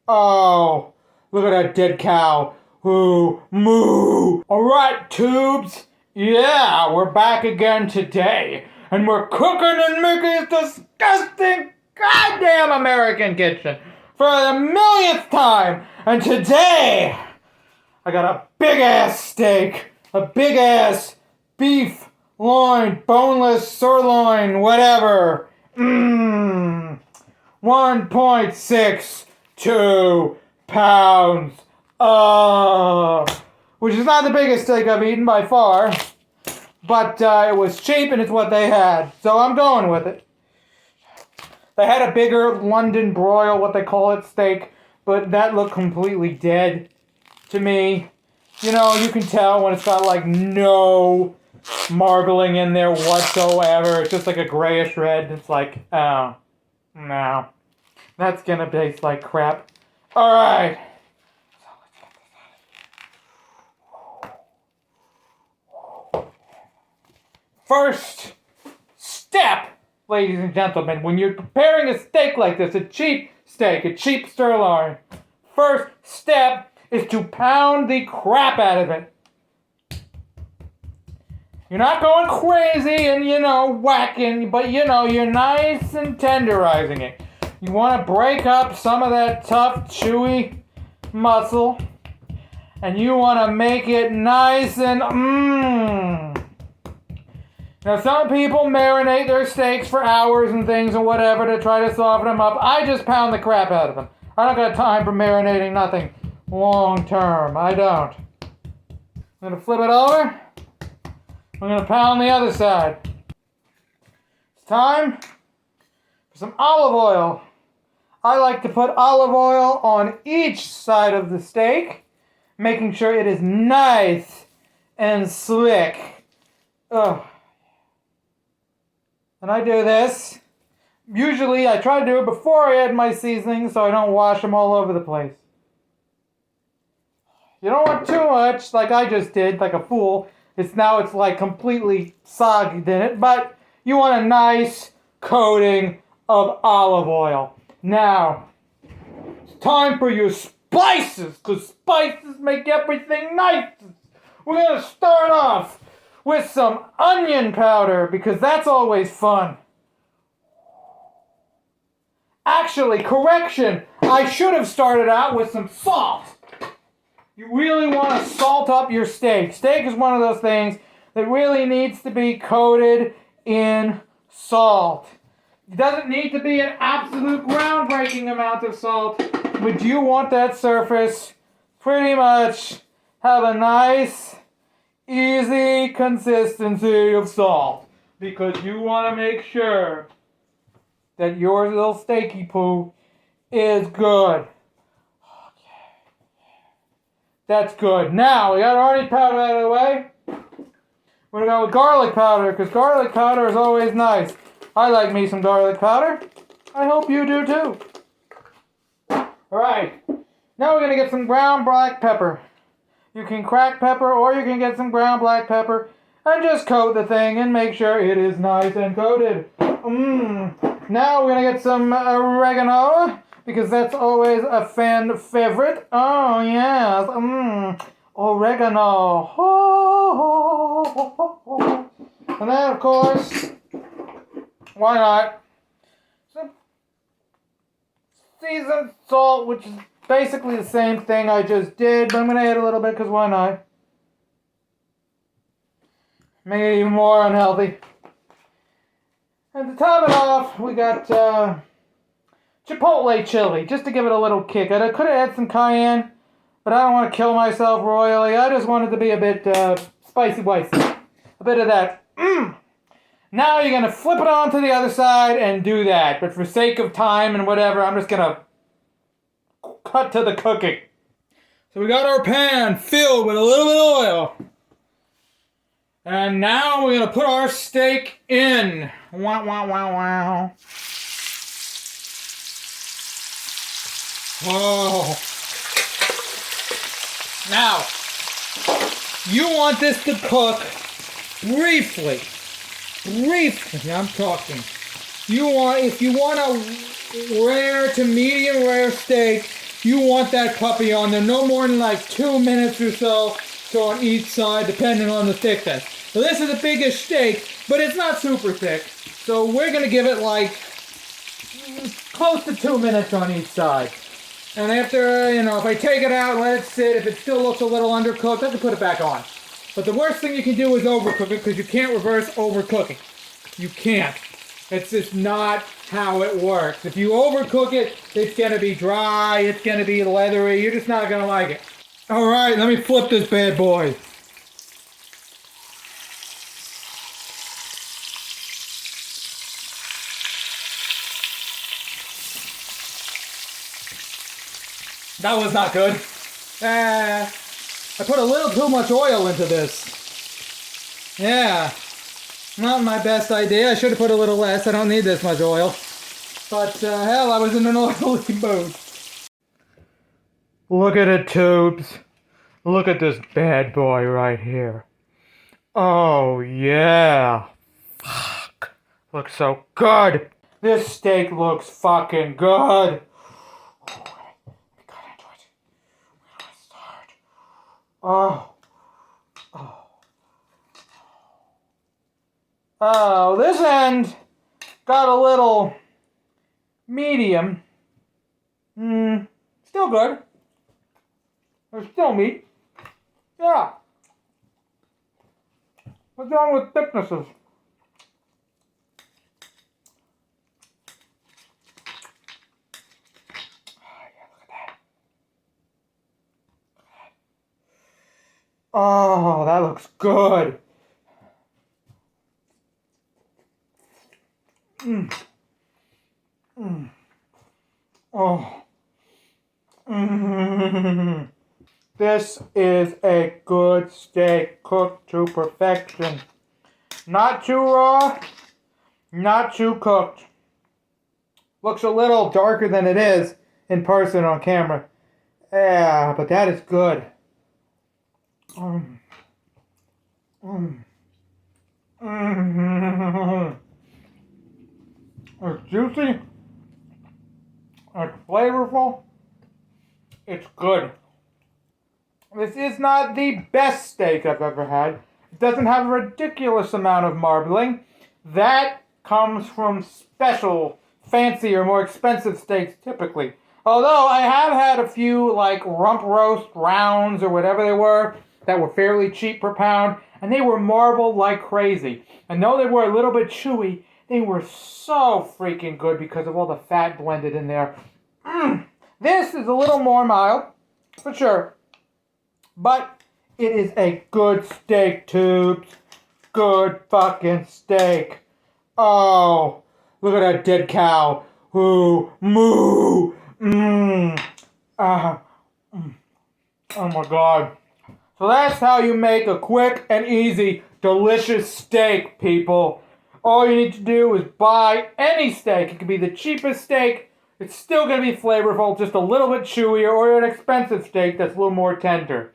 Oh, look at that dead cow. Ooh, moo. Alright, tubes. Yeah, we're back again today. And we're cooking and making this disgusting goddamn American kitchen for the millionth time. And today, I got a big ass steak. A big ass beef loin, boneless sirloin, whatever. 1.62 pounds. Which is not the biggest steak I've eaten by far. But it was cheap and it's what they had. So I'm going with it. They had a bigger London broil, what they call it, steak. But that looked completely dead to me. You know, you can tell when it's got like no marbling in there whatsoever. It's just like a grayish red. It's like, oh, no. That's gonna taste like crap. Alright. First step, ladies and gentlemen, when you're preparing a steak like this, a cheap steak, a cheap sirloin, first step is to pound the crap out of it. You're not going crazy and, whacking, but, you're nice and tenderizing it. You want to break up some of that tough, chewy muscle, and you want to make it nice and Now, some people marinate their steaks for hours and things and whatever to try to soften them up. I just pound the crap out of them. I don't got time for marinating nothing long term. I don't. I'm going to flip it over. I'm going to pound the other side. It's time for some olive oil. I like to put olive oil on each side of the steak, making sure it is nice and slick. Ugh. And I do this. Usually I try to do it before I add my seasonings so I don't wash them all over the place. You don't want too much, like I just did, like a fool. It's like completely soggy in it, but you want a nice coating of olive oil. Now, it's time for your spices, because spices make everything nice. We're going to start off with some onion powder, because that's always fun. Actually, correction, I should have started out with some salt. You really want to salt up your steak. Steak is one of those things that really needs to be coated in salt. It doesn't need to be an absolute groundbreaking amount of salt, but you want that surface pretty much have a nice, easy consistency of salt, because you want to make sure that your little steaky poo is good. That's good. Now, we got our onion powder out of the way. We're going to go with garlic powder, because garlic powder is always nice. I like me some garlic powder. I hope you do too. Alright. Now we're going to get some ground black pepper. You can crack pepper, or you can get some ground black pepper and just coat the thing and make sure it is nice and coated. Now we're going to get some oregano, because that's always a fan favorite. Oh, yes. Oregano. And then, of course, why not? Some seasoned salt, which is basically the same thing I just did, but I'm going to add a little bit, because why not? Make it even more unhealthy. And to top it off, we got Chipotle chili, just to give it a little kick. I could have had some cayenne, but I don't want to kill myself royally. I just wanted to be a bit spicy-wicey. A bit of that. Now you're going to flip it on to the other side and do that. But for sake of time and whatever, I'm just going to cut to the cooking. So we got our pan filled with a little bit of oil. And now we're going to put our steak in. Wow, wow, wow, wow. Oh. Now, you want this to cook briefly. Briefly, I'm talking. If you want a rare to medium rare steak, You want that puppy on there no more than like 2 minutes or so on each side, depending on the thickness. So this is the biggest steak, but it's not super thick. So we're going to give it like close to 2 minutes on each side. And after, if I take it out and let it sit, if it still looks a little undercooked, I can put it back on. But the worst thing you can do is overcook it, because you can't reverse overcooking. You can't. It's just not how it works. If you overcook it, it's going to be dry, it's going to be leathery, you're just not going to like it. Alright, let me flip this bad boy. That was not good. I put a little too much oil into this. Yeah. Not my best idea. I should have put a little less. I don't need this much oil. But, hell, I was in an oily mood. Look at it, tubes. Look at this bad boy right here. Oh, yeah. Fuck. Looks so good. This steak looks fucking good. Oh. Oh, this end got a little medium. Still good. There's still meat. Yeah. What's wrong with thicknesses? Oh, that looks good. Oh. This is a good steak cooked to perfection. Not too raw, not too cooked. Looks a little darker than it is in person on camera. Yeah, but that is good. It's juicy. It's flavorful. It's good. This is not the best steak I've ever had. It doesn't have a ridiculous amount of marbling. That comes from special, fancier, more expensive steaks typically. Although I have had a few like rump roast rounds or whatever they were that were fairly cheap per pound, and they were marbled like crazy. And though they were a little bit chewy, they were so freaking good because of all the fat blended in there. This is a little more mild, for sure. But it is a good steak, tubes. Good fucking steak. Oh, look at that dead cow. Ooh, moo. Oh my God. So that's how you make a quick and easy, delicious steak, people. All you need to do is buy any steak. It could be the cheapest steak. It's still going to be flavorful, just a little bit chewier, or an expensive steak that's a little more tender.